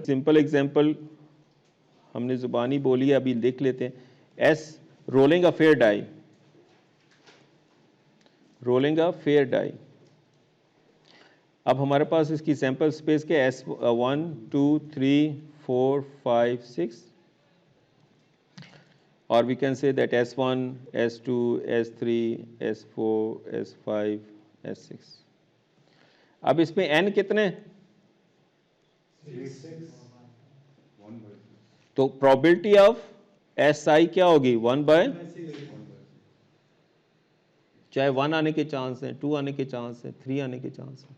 Simple example हमने जुबानी बोली है, अभी देख लेते हैं। As rolling a fair die, rolling a fair die. अब हमारे पास इसकी सैंपल स्पेस के S1 2 3 4 5 6, और we can say that S1 S2 S3 S4 S5 S6। अब इसमें n कितने? 6। तो प्रोबेबिलिटी ऑफ SI क्या होगी? 1/, चाहे 1 आने के चांस हैं, 2 आने के चांस हैं, 3 आने के चांस हैं।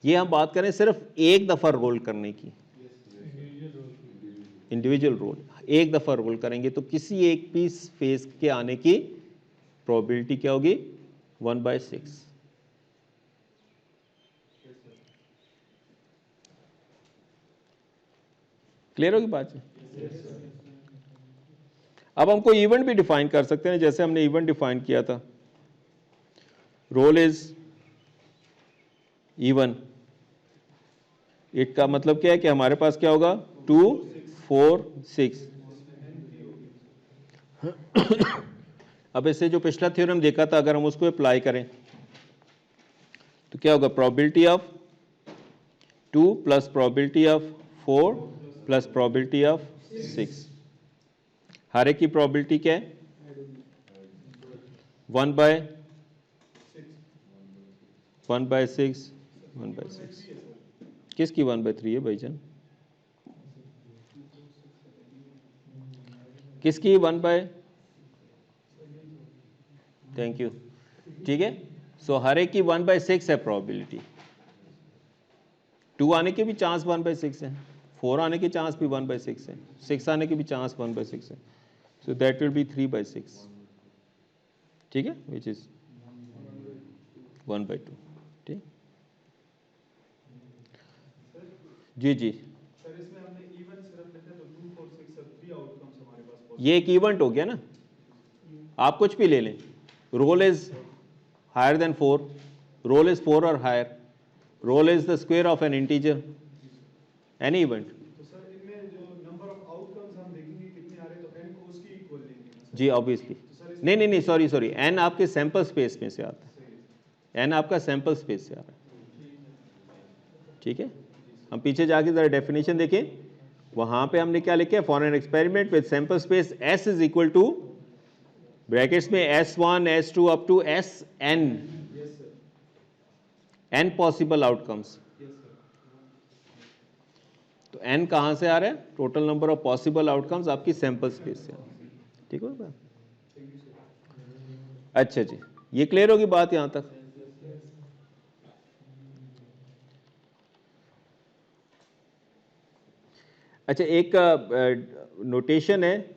ये हम बात करें सिर्फ एक दफा रोल करने की, इंडिविजुअल रोल एक दफा रोल करेंगे तो किसी एक पीस फेस के आने की प्रोबेबिलिटी क्या होगी? 1/6। क्लियर होगी बात? अब हम कोई इवेंट भी डिफाइन कर सकते हैं, जैसे हमने इवेंट डिफाइन किया था, रोल इज इवन। इट का मतलब क्या है कि हमारे पास क्या होगा? 2 4 6। अब इससे जो पिछला थ्योरम देखा था, अगर हम उसको अप्लाई करें तो क्या होगा? Probability of 2 plus probability of 4 plus probability of 6। हर एक की प्रोबेबिलिटी क्या है? 1/6 1/6। किसकी 1/3 है भाईजान? किसकी 1/? Thank you. ठीक है, सो हर एक की 1/6 है प्रोबेबिलिटी। 2 आने के भी चांस 1/6 है, 4 आने के चांस भी 1/6 है, 6 आने के भी चांस 1/6 है, सो दैट विल बी 3/6। ठीक है, विच इज 1/2। ठीक जी जी। सर इसमें हमने इवन सिर्फ लिखा तो 2 4 6 सब 3 आउटकम्स हमारे पास। ये एक इवेंट हो गया ना, आप कुछ भी ले लें। Roll is higher than 4, roll is 4 और higher, roll is the square of an integer, any event. तो सर इनमें जो नंबर ऑफ आउटकम्स हम देखेंगे कितने आ रहे हैं, तो n को उसकी इक्वल लेंगे ना सर? जी ऑब्वियसली। नहीं, सॉरी, एन आपके सैंपल स्पेस में से आता है, एन आपका सैंपल स्पेस से आ रहा है। ठीक है, हम पीछे जाके जरा डेफिनेशन देखें, वहां पे हमने क्या लिखे? For an experiment with sample space S is equal to brackets में S1 S2 up to Sn, n possible outcomes. तो n कहां से आ रहा है? Total number of possible outcomes आपकी सैंपल स्पेस से। ठीक हो गया? अच्छा जी, ये क्लियर होगी बात यहां तक? अच्छा, एक नोटेशन है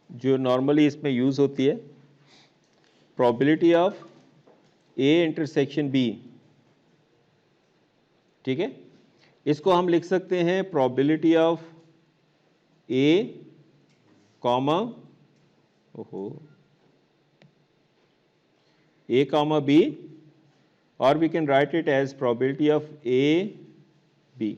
जो नॉर्मली इसमें यूज होती है, probability of A intersection B। ठीक है, इसको हम लिख सकते हैं probability of A comma A comma B, और we can write it as probability of A B।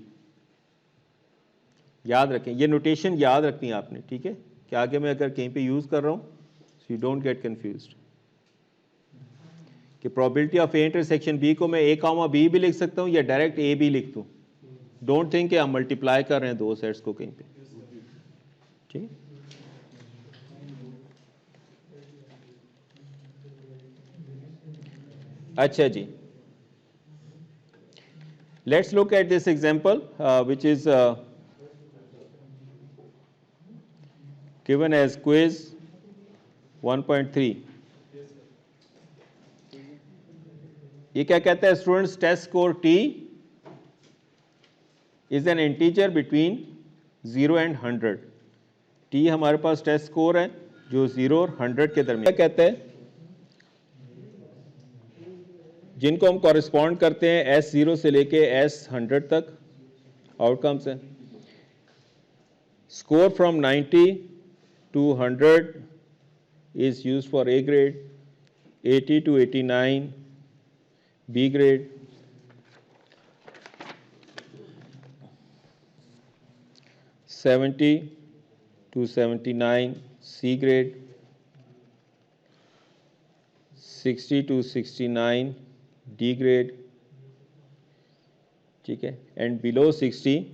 याद रखें, ये नोटेशन याद रखनी है आपने। ठीक है, कि आगे मैं अगर कहीं पे यूज कर रहा हूं so you don't get confused, कि probability of A intersection B को मैं A कॉमा B भी लिख सकता हूं या डायरेक्ट A भी लिख दूं। डोंट थिंक कि हम मल्टीप्लाई कर रहे हैं दो सेट्स को कहीं पे। ठीक है, अच्छा जी, let's look at this example which is given as quiz 1.3। ये क्या कहता है? Students test score T is an integer between 0 and 100। T हमारे पास टेस्ट स्कोर है जो 0 और 100 के दरमियान। क्या कहते हैं? जिनको हम कॉरेस्पॉन्ड करते हैं S0 से लेके S100 तक आउटकम्स हैं। Score from 90 to 100 is used for A grade, 80 to 89 B grade, 70 to 79 C grade, 60 to 69 D grade, ठीक है, and below 60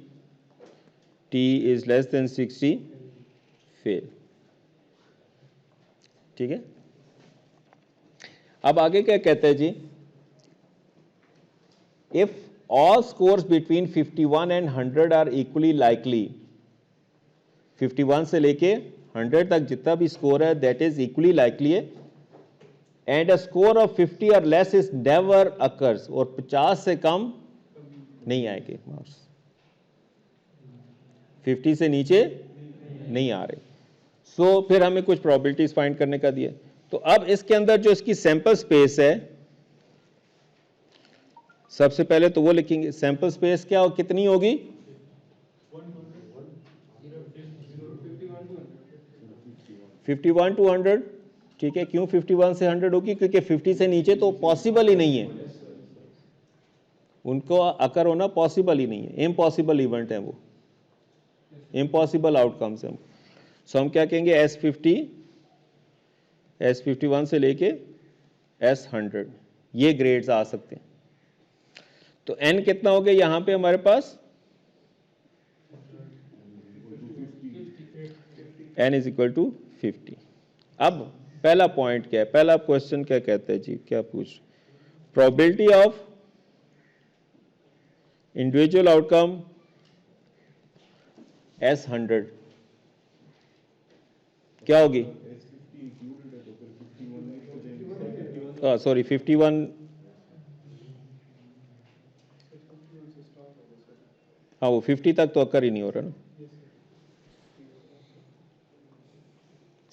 T is less than 60 fail, ठीक है। अब आगे क्या कहते हैं जी, if all scores between 51 and 100 are equally likely, 51 से लेके 100 तक जितना भी स्कोर है दैट इज इक्वली लाइकली है, एंड अ स्कोर ऑफ 50 और लेस इज नेवर अकर्स, और 50 से कम नहीं आएंगे मार्क्स, 50 से नीचे नहीं आ रहे। सो फिर हमें कुछ प्रोबेबिलिटीज फाइंड करने का दिया। तो अब इसके अंदर जो इसकी सैंपल स्पेस है, सबसे पहले तो वो लिखेंगे सैंपल स्पेस क्या और कितनी होगी, 51 to 100, ठीक है। क्यों 51 से 100 होगी, क्योंकि 50 से नीचे तो पॉसिबल ही नहीं है, उनको अकर होना पॉसिबल ही नहीं है, इम्पॉसिबल इवेंट है वो, इम्पॉसिबल आउटकम्स है। सो हम क्या कहेंगे, S51 से लेके S100 ये ग्रेड्स आ सकते हैं। तो n कितना हो गया यहां पे हमारे पास, n इज इक्वल टू 50। अब पहला पॉइंट क्या है, पहला क्वेश्चन क्या कहता है जी, क्या पूछ, probability of individual outcome S100 क्या होगी, सॉरी 51, हाँ वो 50 तक तो अकर ही नहीं हो रहा ना,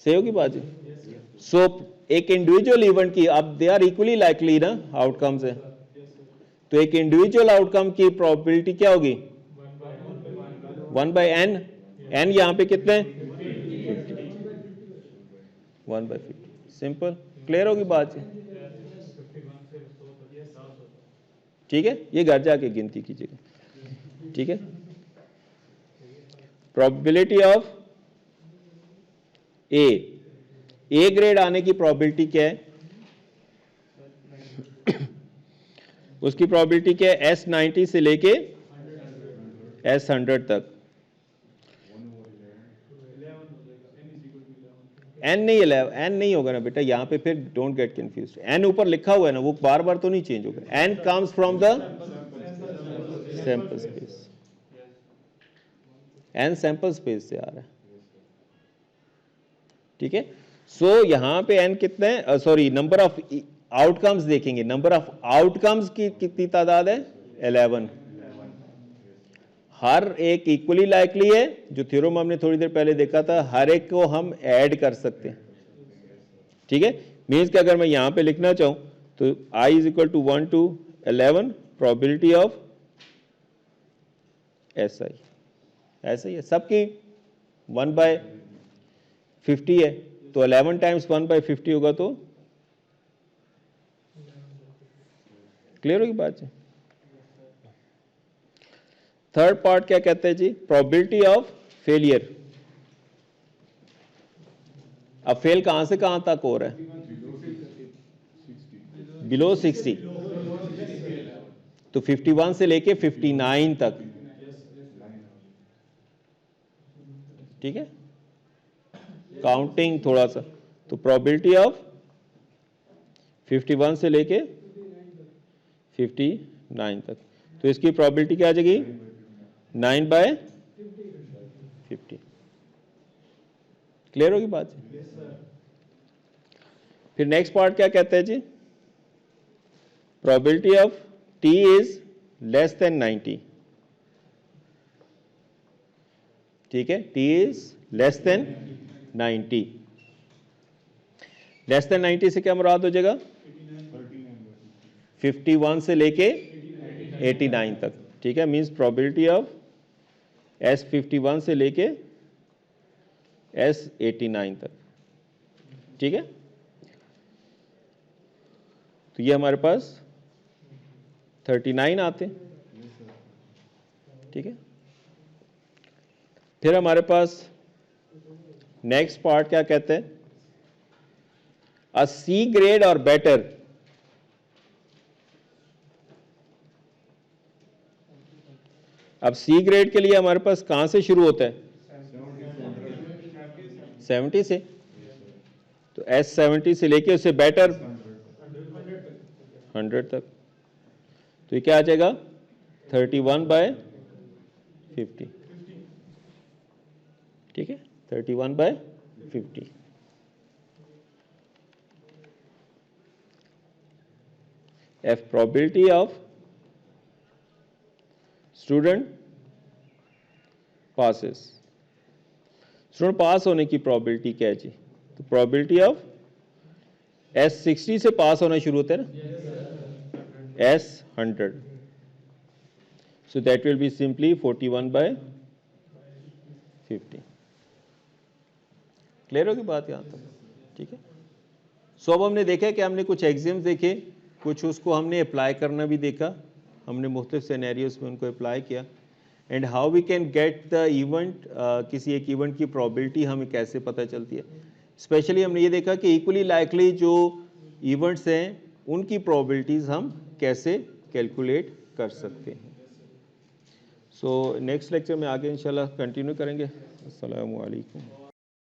सही होगी बात जी। सो एक इंडिविजुअल इवेंट की, अब दे आर इक्वली लाइकली ना आउटकम्स है, तो एक इंडिविजुअल आउटकम की प्रोबेबिलिटी क्या होगी, 1/n, n यहां पे कितने, 1/50, सिंपल, क्लियर होगी बात जी, ठीक है। ये घर जाके गिनती कीजिएगा, ठीक है। प्रोबेबिलिटी ऑफ ए ग्रेड आने की प्रोबेबिलिटी क्या है, उसकी प्रोबेबिलिटी क्या है, S90 से लेके S100 तक, n नहीं 11, n नहीं होगा ना बेटा यहाँ पे, फिर डोंट गेट कंफ्यूज, n ऊपर लिखा हुआ है ना, वो बार बार तो नहीं चेंज होगा, n comes from the sample space, n sample space से आ रहा है, ठीक है। सो यहां पे n कितने, सॉरी नंबर ऑफ आउटकम्स देखेंगे, नंबर ऑफ आउटकम्स की कितनी तादाद है, 11, हर एक इक्वली लाइकली है, जो थ्योरम हमने थोड़ी देर पहले देखा था, हर एक को हम ऐड कर सकते हैं, ठीक है। मीन्स कि अगर मैं यहां पे लिखना चाहूं तो i is equal to 1 to 11 probability of SI, ऐसा ही है सबकी 1/50 है, तो 11 टाइम्स 1/50 होगा, तो क्लियर होगी बात है। थर्ड पार्ट क्या कहते हैं जी, प्रोबेबिलिटी ऑफ फेलियर। अब फेल कहां से कहां तक हो रहा है, बिलो 60, तो 51 से लेके 59 तक, ठीक है। काउंटिंग थोड़ा सा, तो प्रोबेबिलिटी ऑफ 51 से लेके 59 तक, तो इसकी प्रोबेबिलिटी क्या आ जाएगी, 9/50, क्लियर होगी बात। फिर नेक्स्ट पार्ट क्या कहते हैं जी, probability of t is less than 90, ठीक है, t is less than 90, less than 90 से क्या मुराद हो जाएगा, 51 से लेके 89 तक, ठीक है। मींस प्रोबेबिलिटी ऑफ S51 से लेके S89 तक, ठीक है। तो ये हमारे पास 39 आते हैं, ठीक है। फिर हमारे पास नेक्स्ट पार्ट क्या कहते हैं, अ सी ग्रेड और बेटर अब सी ग्रेड के लिए हमारे पास कहां से शुरू होता है, 70 से, तो S70 से लेके उससे बेटर 100 तक, तो ये क्या आ जाएगा 31/50, ठीक है, 31/50। F probability of student passes, student पास होने की प्रोबेबिलिटी क्या है जी, तो प्रोबेबिलिटी ऑफ S60 से पास होना शुरू होता है ना, S100, so that will be simply 41/50। Clear होगी बात यहाँ तक, ठीक है। सो अब हमने देखा कि हमने कुछ एग्जाम्स देखे, कुछ उसको हमने अप्लाई करना भी देखा, हमने मुख्तलिफ सिनेरियोज में उनको अप्लाई किया, and how we can get the event, किसी एक इवेंट की प्रोबेबिलिटी हमें कैसे पता चलती है। स्पेशली हमने ये देखा कि इक्वली लाइकली जो इवेंट्स हैं उनकी प्रोबेबिलिटीज़ हम कैसे कैलकुलेट कर सकते हैं। सो नेक्स्ट लेक्चर में आगे इंशाल्लाह कंटिन्यू करेंगे। अस्सलामु अलैकुम।